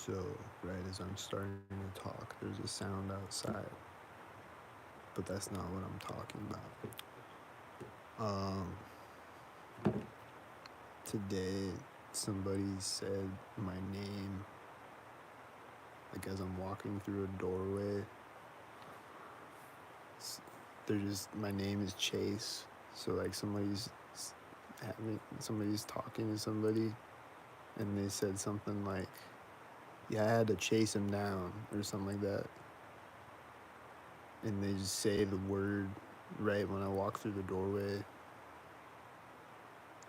So, right as I'm starting to talk, there's a sound outside, but that's not what I'm talking about. Today, somebody said my name, like as I'm walking through a doorway. My name is Chase. So, like, somebody's talking to somebody, and they said something like, yeah, I had to chase him down, or something like that. And they just say the word right when I walk through the doorway.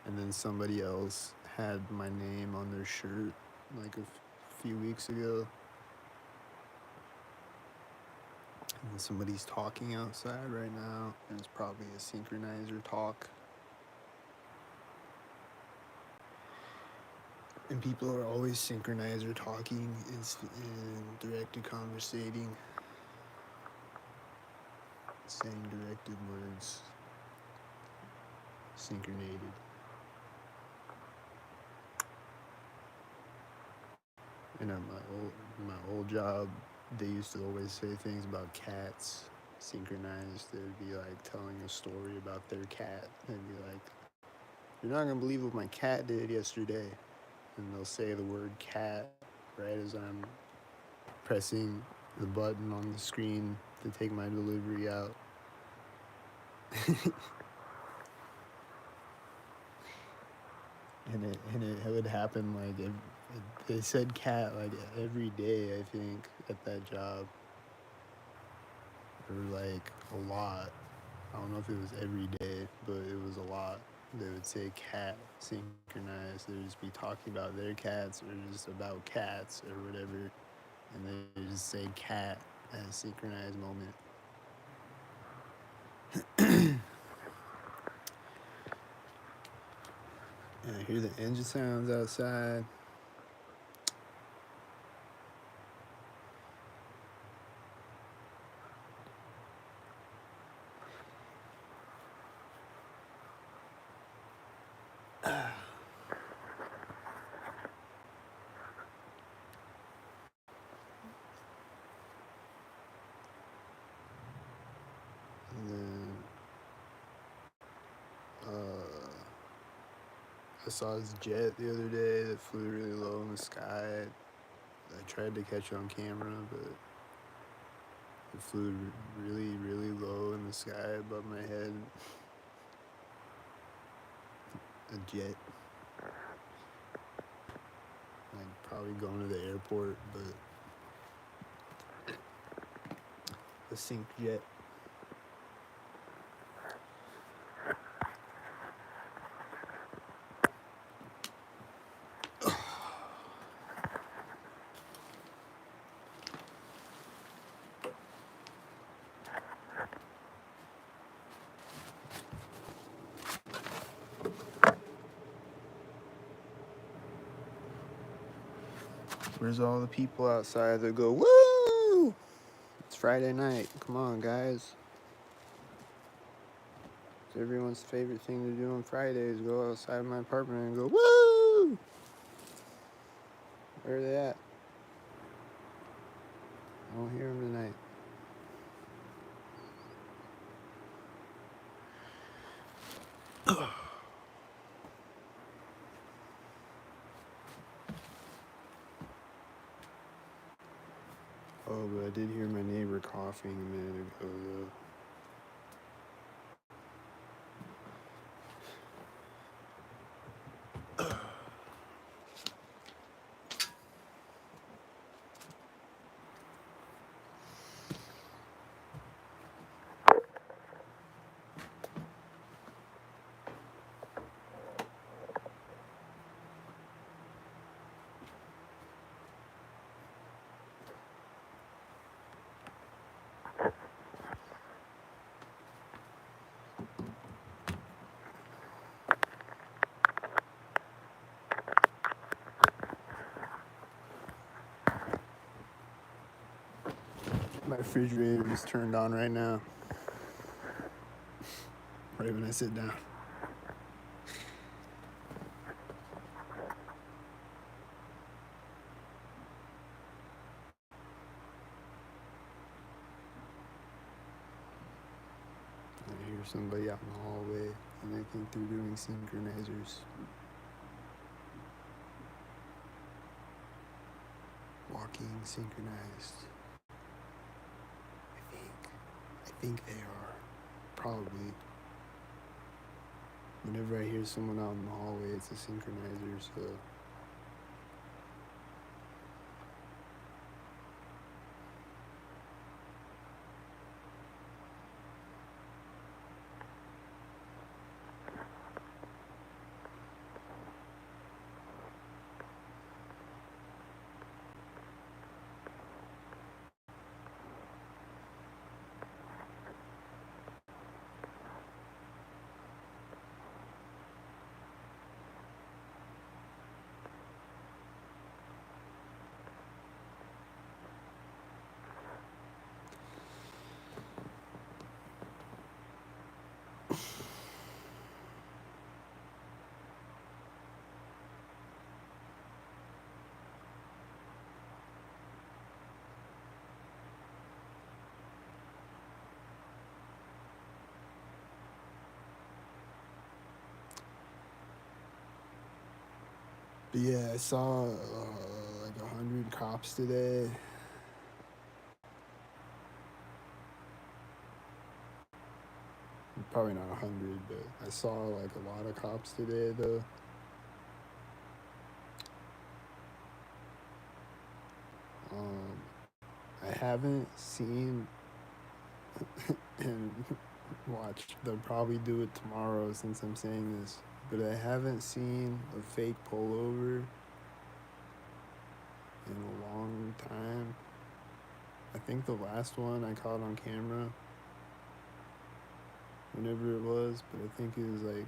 And then somebody else had my name on their shirt like a few weeks ago. And somebody's talking outside right now, and it's probably a synchronizer talk. And people are always synchronizer talking and directed conversating, saying directed words, synchronated. And at my old job, they used to always say things about cats synchronized. They'd be like telling a story about their cat. They'd be like, "You're not gonna believe what my cat did yesterday," and they'll say the word cat right as I'm pressing the button on the screen to take my delivery out. and it would happen like they said cat like every day, I think, at that job, or like a lot. I don't know if it was every day, but it was a lot. They would say cat synchronized. They would just be talking about their cats or just about cats or whatever, and they would just say cat at a synchronized moment. And I hear the engine sounds outside. And then I saw this jet the other day that flew really low in the sky. I tried to catch it on camera, but it flew really, really low in the sky above my head. A jet. Like, probably going to the airport, but a sync jet. Where's all the people outside that go, woo! It's Friday night. Come on, guys. It's everyone's favorite thing to do on Fridays. Go outside my apartment and go, woo! Where are they at? I won't hear them tonight. Oh, but I did hear my neighbor coughing a minute ago, though. My refrigerator is turned on right now. Right when I sit down. hear somebody out in the hallway and they think they're doing synchronizers. Walking synchronized. I think. I think they are. Probably. Whenever I hear someone out in the hallway, it's a synchronizer, so but yeah, I saw like 100 cops today. Probably not 100, but I saw like a lot of cops today though. I haven't seen and watch. They'll probably do it tomorrow since I'm saying this, but I haven't seen a fake pullover in a long time. I think the last one I caught on camera, whenever it was, but I think it was like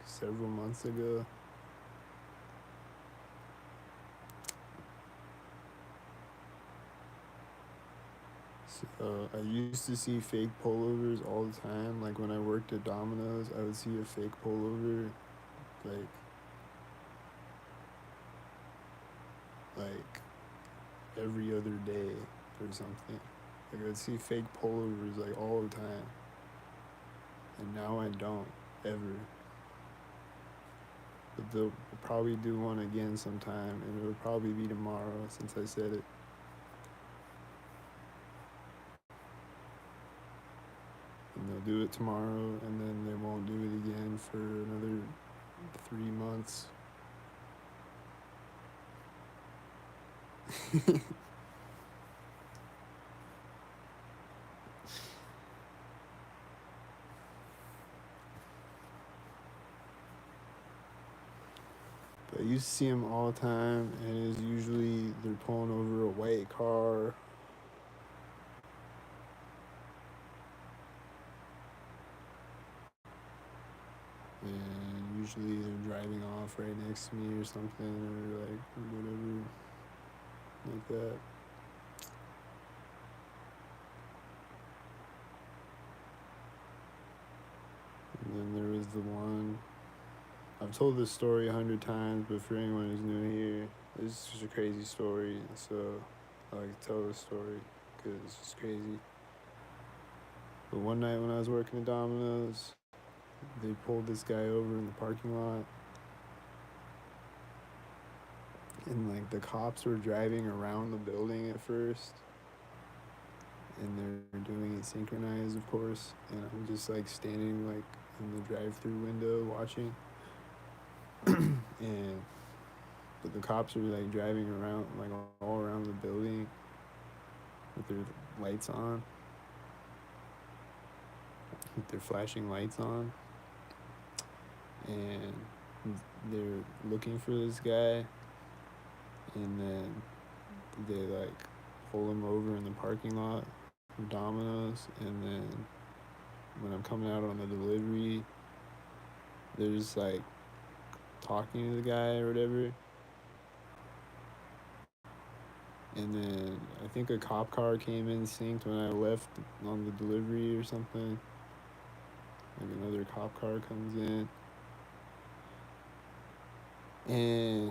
several months ago. So I used to see fake pullovers all the time. Like when I worked at Domino's, I would see a fake pullover, like like every other day or something. Like I'd see fake pullovers like all the time, and now I don't ever. But they'll probably do one again sometime, and it'll probably be tomorrow since I said it. And they'll do it tomorrow, and then they won't do it again for another 3 months. But I used to see them all the time, and it's usually they're pulling over a white car. And usually they're driving off right next to me or something, or like whatever, like that. And then there was the one. I've told this story 100 times, but for anyone who's new here, this is just a crazy story. So I like to tell the story because it's just crazy. But one night when I was working at Domino's, they pulled this guy over in the parking lot, and like the cops were driving around the building at first, and they're doing it synchronized, of course, and I'm just like standing like in the drive-through window watching. And but the cops are like driving around like all around the building with their lights on, with their flashing lights on, and they're looking for this guy, and then they like pull him over in the parking lot of Domino's, and then when I'm coming out on the delivery, they're just like talking to the guy or whatever. And then I think a cop car came in synced when I left on the delivery or something. Like another cop car comes in. And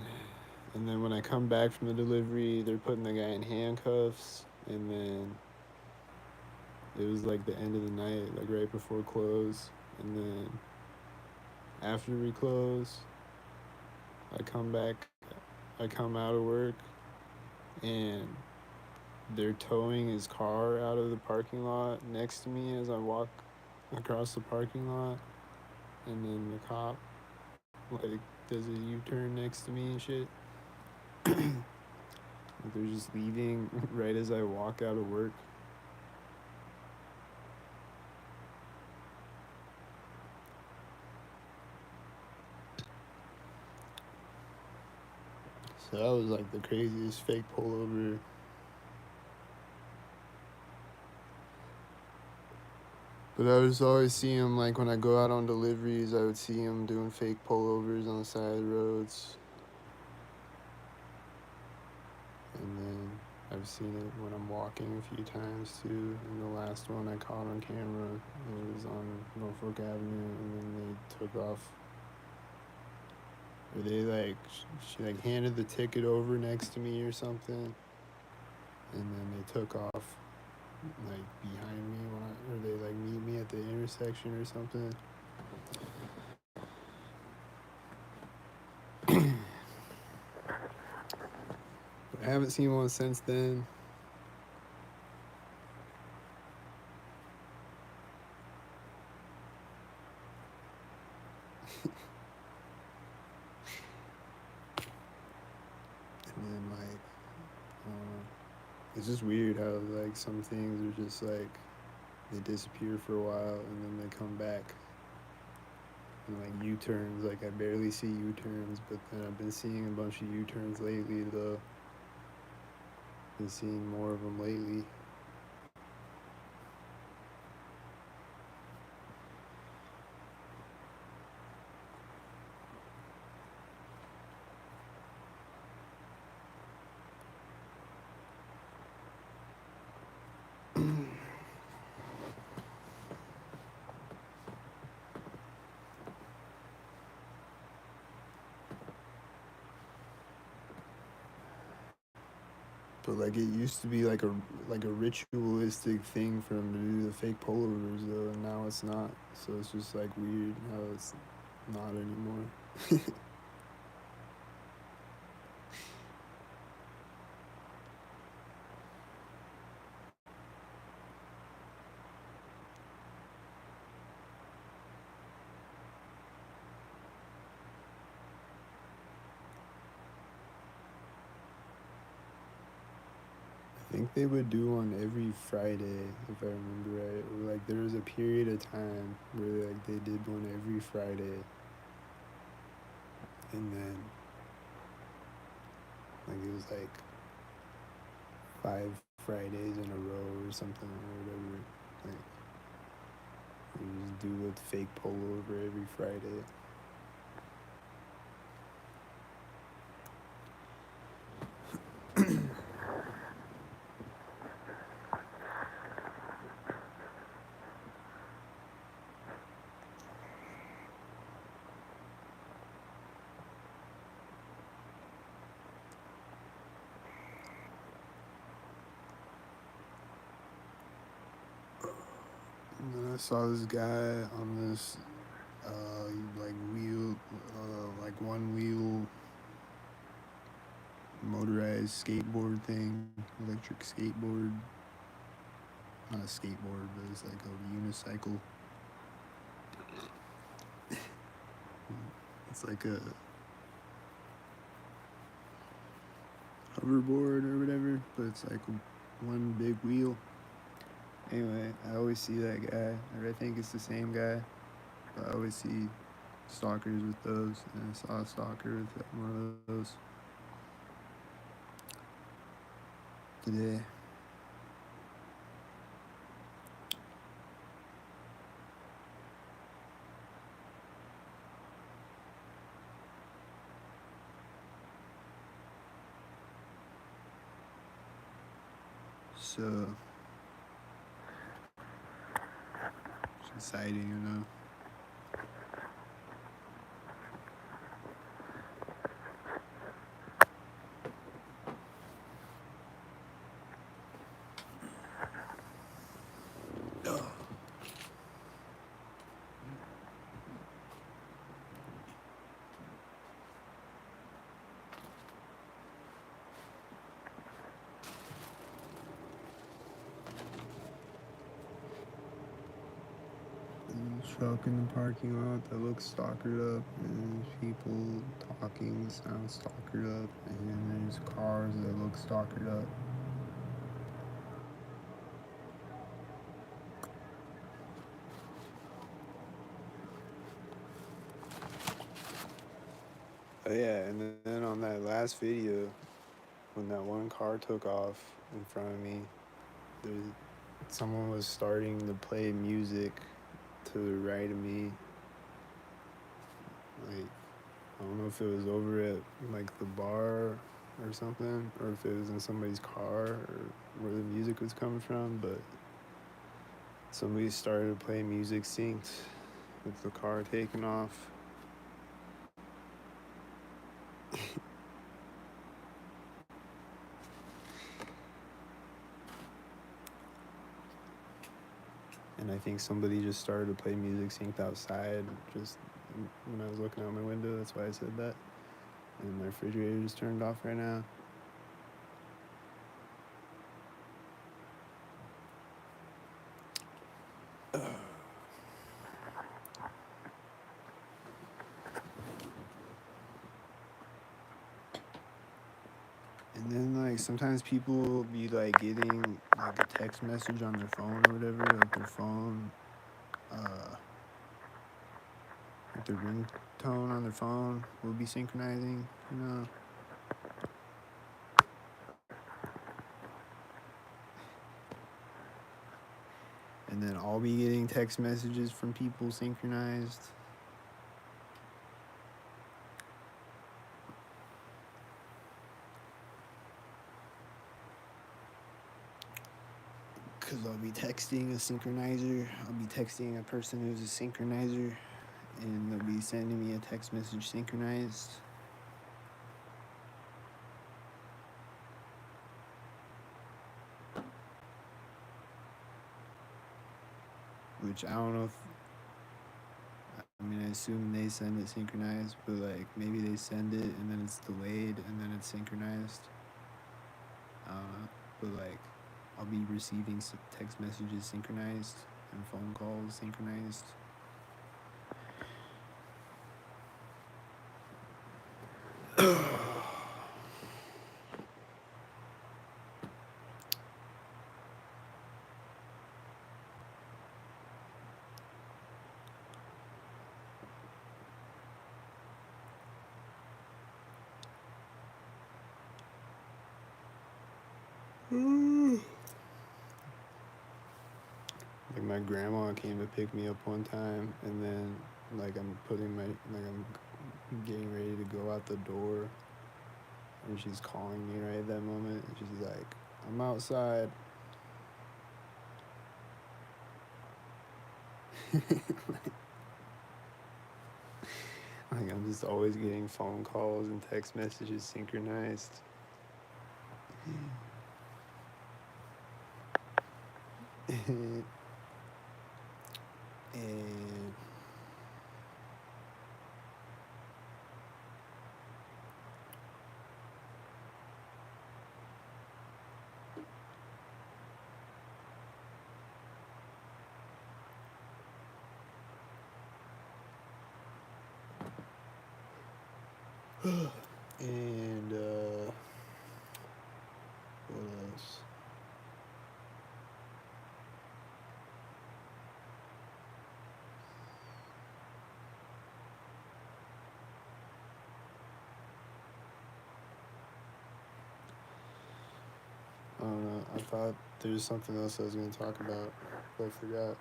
and then when I come back from the delivery, they're putting the guy in handcuffs. And then it was like the end of the night, like right before close. And then after we close, I come back, I come out of work, and they're towing his car out of the parking lot next to me as I walk across the parking lot. And then the cop, like, does a U-turn next to me and shit. Like, they're just leaving right as I walk out of work. So that was like the craziest fake pullover. But I would always see him, like, when I go out on deliveries, I would see him doing fake pullovers on the side of the roads. And then I've seen it when I'm walking a few times too. And the last one I caught on camera, it was on Norfolk Avenue, and then they took off. Or they like, she like handed the ticket over next to me or something, and then they took off like behind me or they like meet me at the intersection or something. But I haven't seen one since then. And then like, it's just weird how like some things are just like they disappear for a while and then they come back. And like U-turns, like I barely see U-turns, but then I've been seeing a bunch of U-turns lately though. Been seeing more of them lately. But like it used to be like a ritualistic thing for them to do the fake pullovers though, and now it's not. So it's just like weird how it's not anymore. I think they would do one every Friday, if I remember right. Or like there was a period of time where like they did one every Friday, and then like it was like 5 Fridays in a row or something or whatever. Like you just do a fake pullover every Friday. And then I saw this guy on this like wheel, like one wheel motorized skateboard thing, electric skateboard. Not a skateboard, but it's like a unicycle. It's like a hoverboard or whatever, but it's like one big wheel. Anyway, I always see that guy, or I think it's the same guy, but I always see stalkers with those, and I saw a stalker with one of those today. So it's exciting, you know. truck in the parking lot that looks stalkered up, and there's people talking that sound stalkered up, and there's cars that look stalkered up. Oh yeah, and then on that last video, when that one car took off in front of me, there, someone was starting to play music to the right of me. Like, I don't know if it was over at like the bar or something, or if it was in somebody's car or where the music was coming from, but somebody started to play music synced with the car taking off. And I think somebody just started to play music synced outside just when I was looking out my window. That's why I said that. And my refrigerator is turned off right now. And then like sometimes people will be like getting like a text message on their phone or whatever, like their phone, like the ringtone on their phone will be synchronizing, you know. And then I'll be getting text messages from people synchronized. Because I'll be texting a synchronizer. I'll be texting a person who's a synchronizer. And they'll be sending me a text message synchronized. Which I don't know if, I mean, I assume they send it synchronized, but like maybe they send it and then it's delayed and then it's synchronized. But like I'll be receiving some text messages synchronized and phone calls synchronized. Like my grandma came to pick me up one time, and then like I'm getting ready to go out the door, and she's calling me right at that moment, and she's like, "I'm outside." Like I'm just always getting phone calls and text messages synchronized. and and what else? I don't know. I thought there was something else I was going to talk about, but I forgot.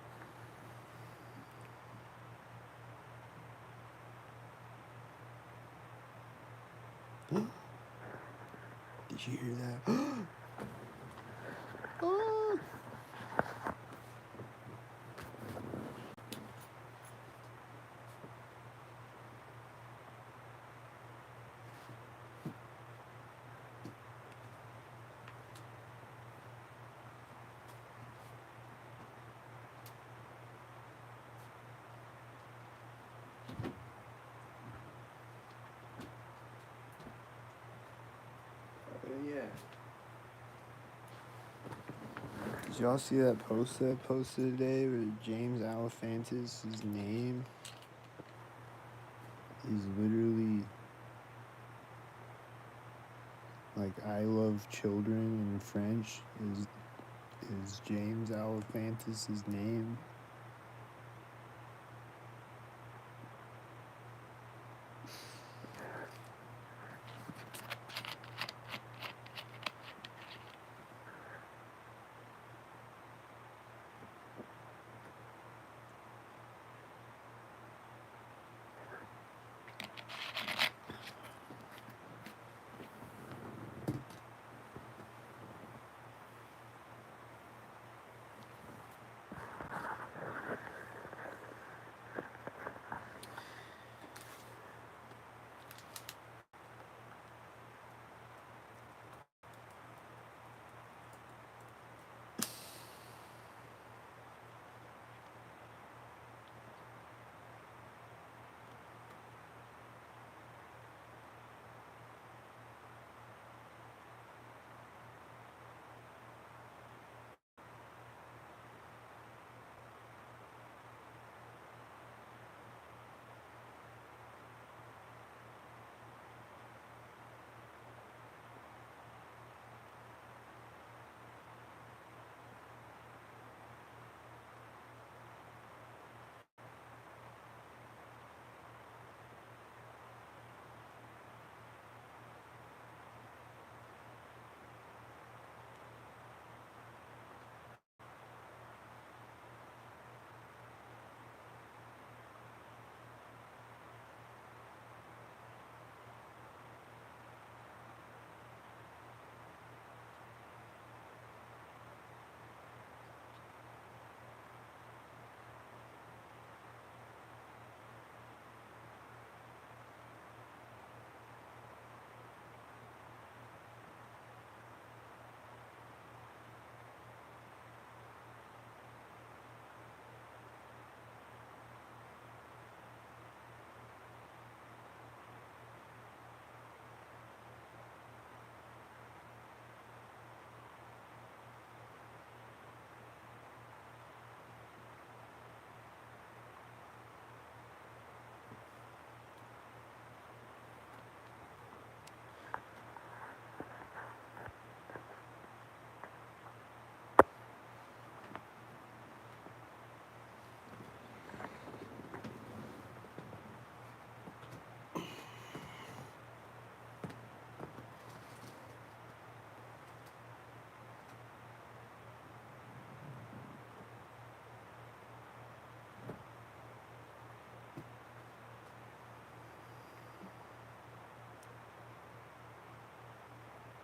Did you hear that? Oh. Yeah. y'all see that post that I posted today where James Alefantis' name is literally like I love children in French is James Alefantis' name.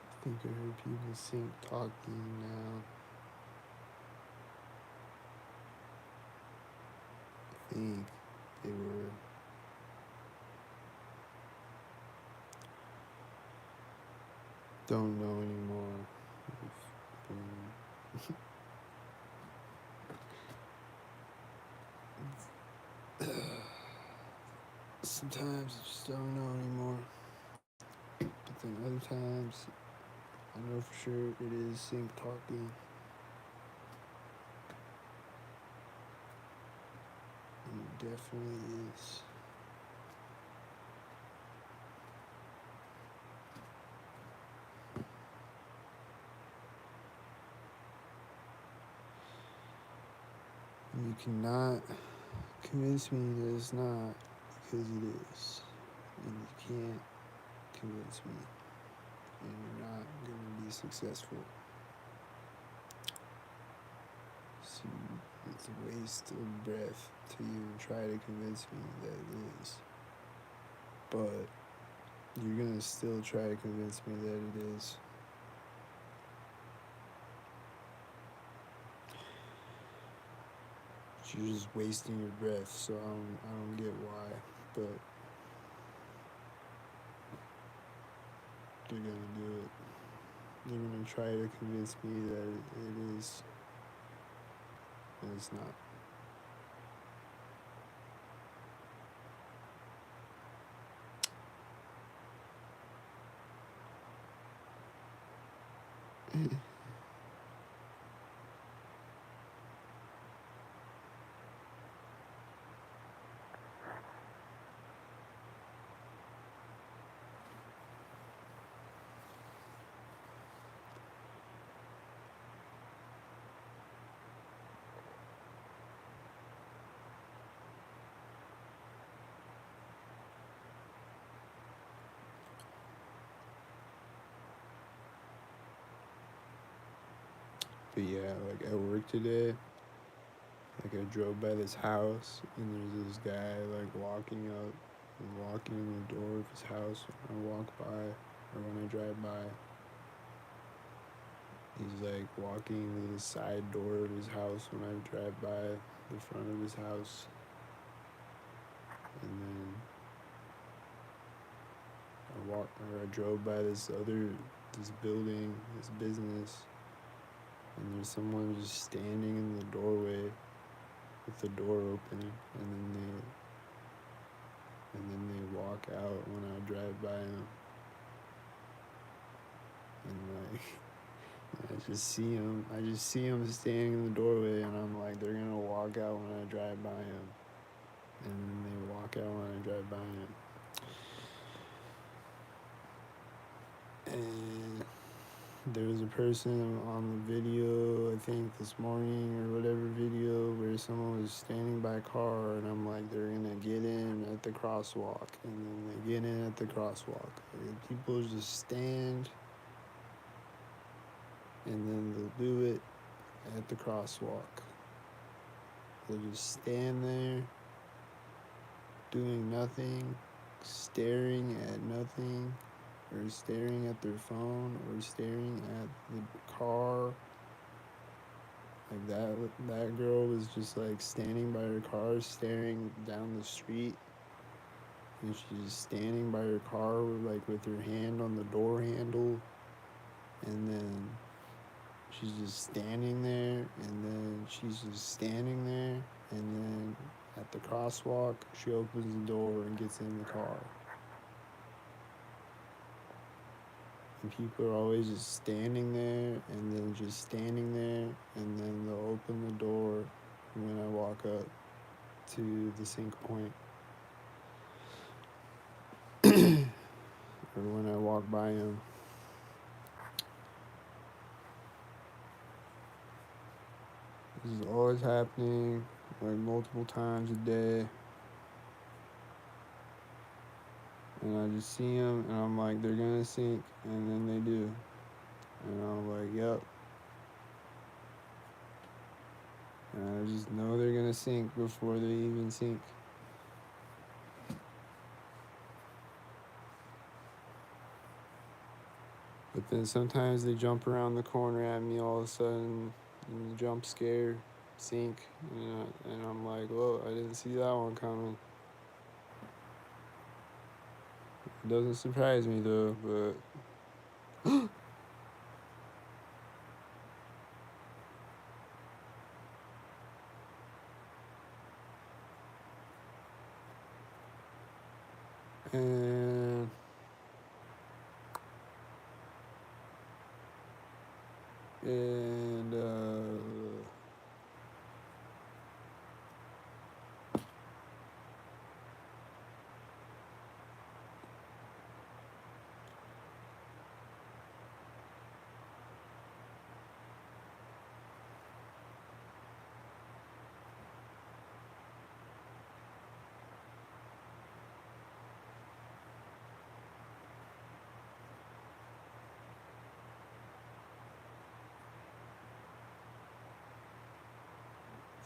I think I heard people sync talking now. I think they were. Don't know anymore. Sometimes I just don't know anymore. But then other times, I know for sure it is sync talking. It definitely is. You cannot convince me that it's not, because it is. And you can't convince me. And you're not going to be successful. So it's a waste of breath to even try to convince me that it is. But you're going to still try to convince me that it is. You're just wasting your breath, so I don't get why, but they're gonna do it. They're gonna try to convince me that it is, and it's not. But yeah, like at work today, like I drove by this house and there's this guy like walking up and walking in the door of his house when I walk by or when I drive by. He's like walking to the side door of his house when I drive by the front of his house. And then I drove by this building, this business, and there's someone just standing in the doorway with the door open, and then they walk out when I drive by them, and like I just see him standing in the doorway, and I'm like, they're gonna walk out when I drive by him, and then they walk out when I drive by him. And there was a person on the video, I think this morning or whatever video, where someone was standing by a car, and I'm like, they're gonna get in at the crosswalk, and then they get in at the crosswalk. Like, people just stand, and then they'll do it at the crosswalk. They'll just stand there, doing nothing, staring at nothing, or staring at their phone, or staring at the car. Like that girl was just like standing by her car, staring down the street, and she's just standing by her car with her hand on the door handle, and then she's just standing there, and then she's just standing there, and then at the crosswalk she opens the door and gets in the car. And people are always just standing there, and then just standing there, and then they'll open the door when I walk up to the sync point. Or when I walk by him. This is always happening, like multiple times a day. And I just see them, and I'm like, they're gonna sync, and then they do. And I'm like, yep. And I just know they're gonna sync before they even sync. But then sometimes they jump around the corner at me all of a sudden, and jump scare, sync, and I'm like, whoa, I didn't see that one coming. It doesn't surprise me though, but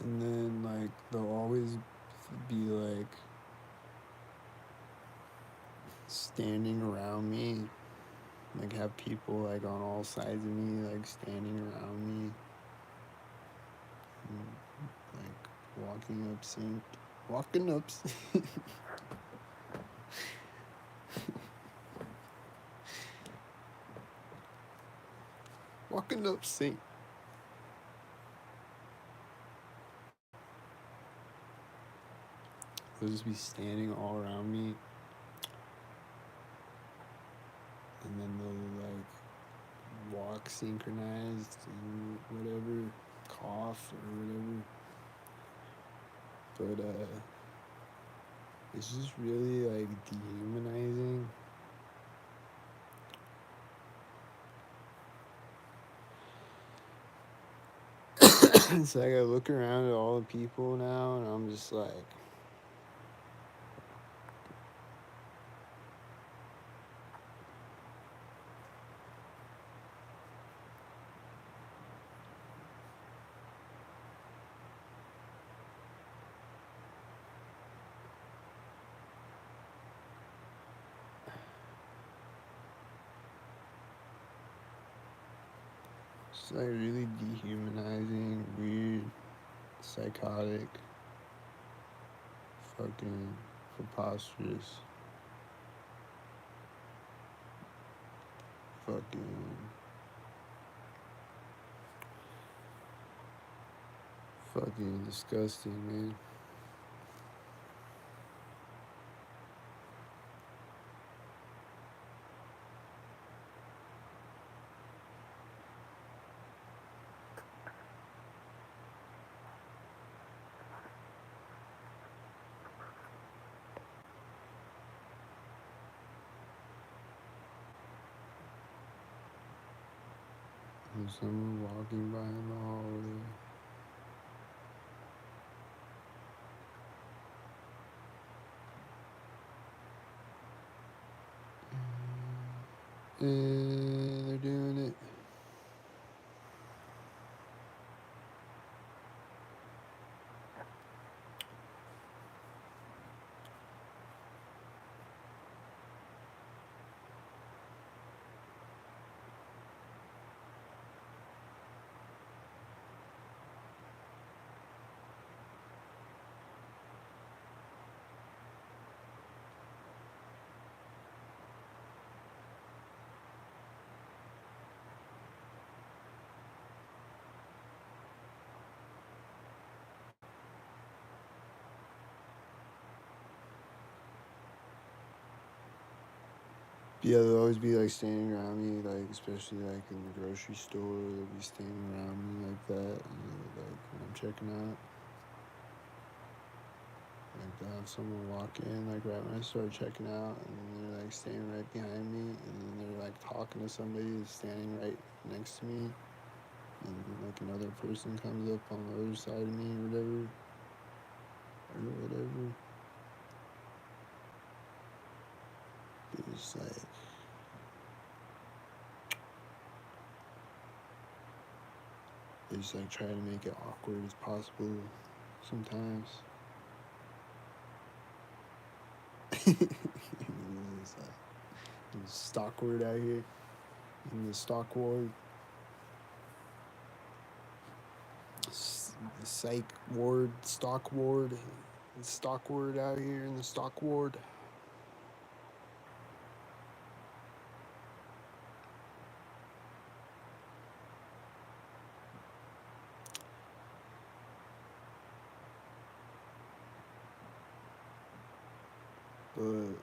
and then like they'll always be like standing around me, like have people like on all sides of me, like standing around me, and, like walking up sync, walking up sync. They'll just be standing all around me, and then they'll like walk synchronized and whatever, cough or whatever. But it's just really like dehumanizing. It's like I look around at all the people now, and I'm just like, like really dehumanizing, weird, psychotic, fucking preposterous, fucking disgusting, man. There's someone walking by in the hallway. And they're doing it. Yeah, they'll always be like standing around me, like especially like in the grocery store. They'll be standing around me like that, and like when I'm checking out, like they'll have someone walk in, like right when I start checking out, and then they're like standing right behind me, and then they're like talking to somebody who's standing right next to me, and like another person comes up on the other side of me or whatever, It's like they just like try to make it awkward as possible sometimes. It's like it's stock word out here in the stock ward. The psych ward, stock ward, stock ward out here in the stock ward. But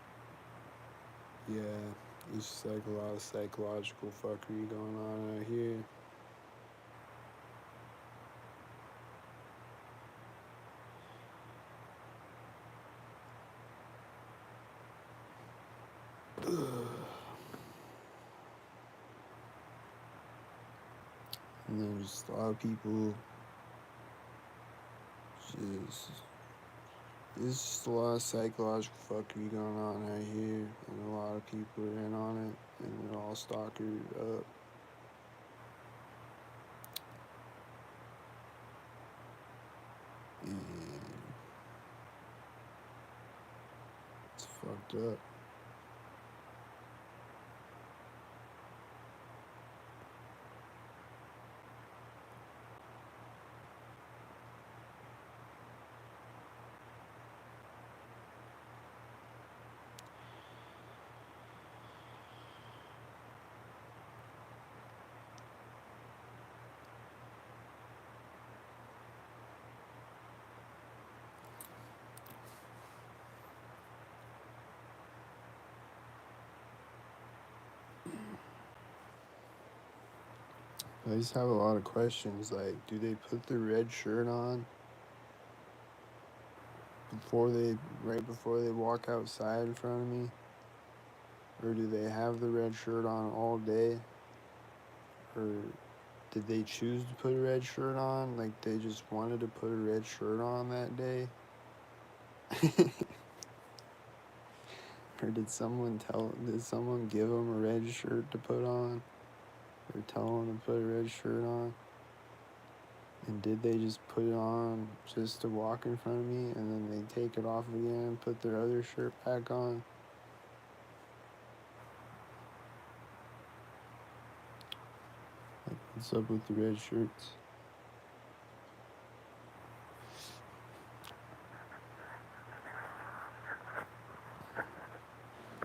yeah, it's just like a lot of psychological fuckery going on out here. And there's a lot of people just there's just a lot of psychological fuckery going on out here, and a lot of people are in on it, and they're all stalkered up. And it's fucked up. I just have a lot of questions. Like, do they put the red shirt on right before they walk outside in front of me? Or do they have the red shirt on all day? Or did they choose to put a red shirt on? Like, they just wanted to put a red shirt on that day? Or did someone give them a red shirt to put on? Or tell them to put a red shirt on? And did they just put it on just to walk in front of me, and then they take it off again and put their other shirt back on? Like, What's up with the red shirts?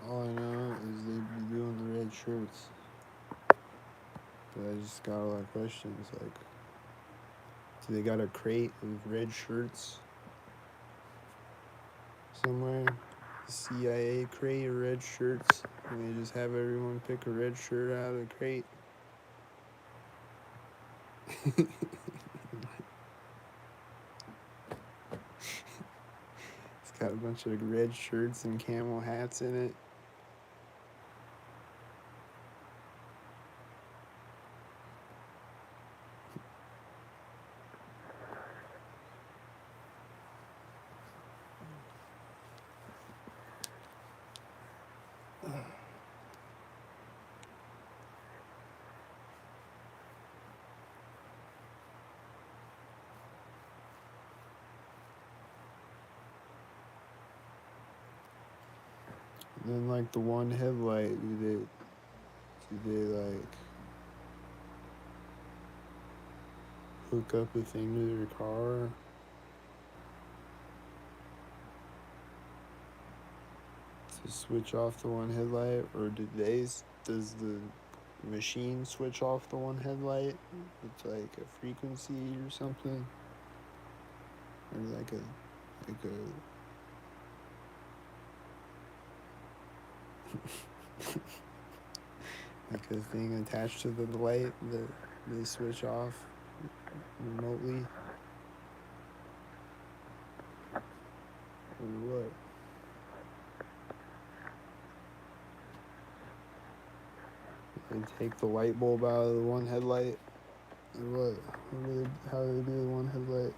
All I know is they be doing the red shirts. But I just got a lot of questions, like, do they got a crate of red shirts somewhere? CIA crate of red shirts, and they just have everyone pick a red shirt out of the crate. It's got a bunch of red shirts and camel hats in it. And then like the one headlight, do they like hook up a thing to their car? To switch off the one headlight, or does the machine switch off the one headlight with like a frequency or something, or like a like a thing attached to the light that they switch off remotely, or what? They take the light bulb out of the one headlight, or what? How do they do the one headlight?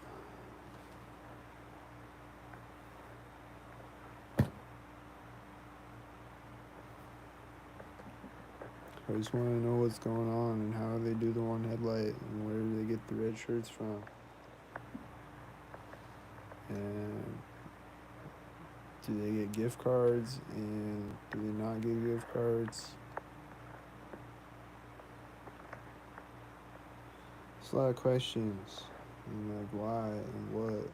I just want to know what's going on and how they do the one headlight and where do they get the red shirts from. And do they get gift cards and do they not get gift cards? It's a lot of questions. And like why and what.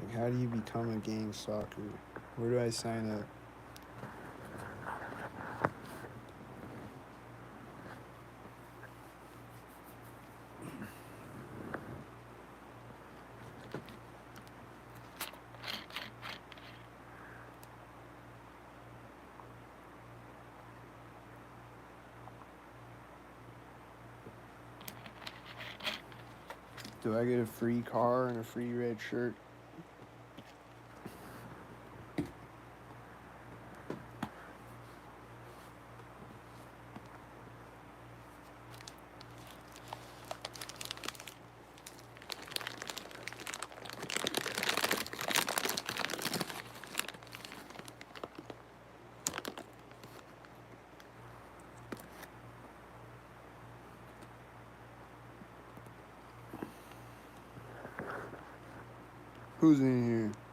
Like how do you become a gang stalker? Where do I sign up? Do I get a free car and a free red shirt? Who's in here?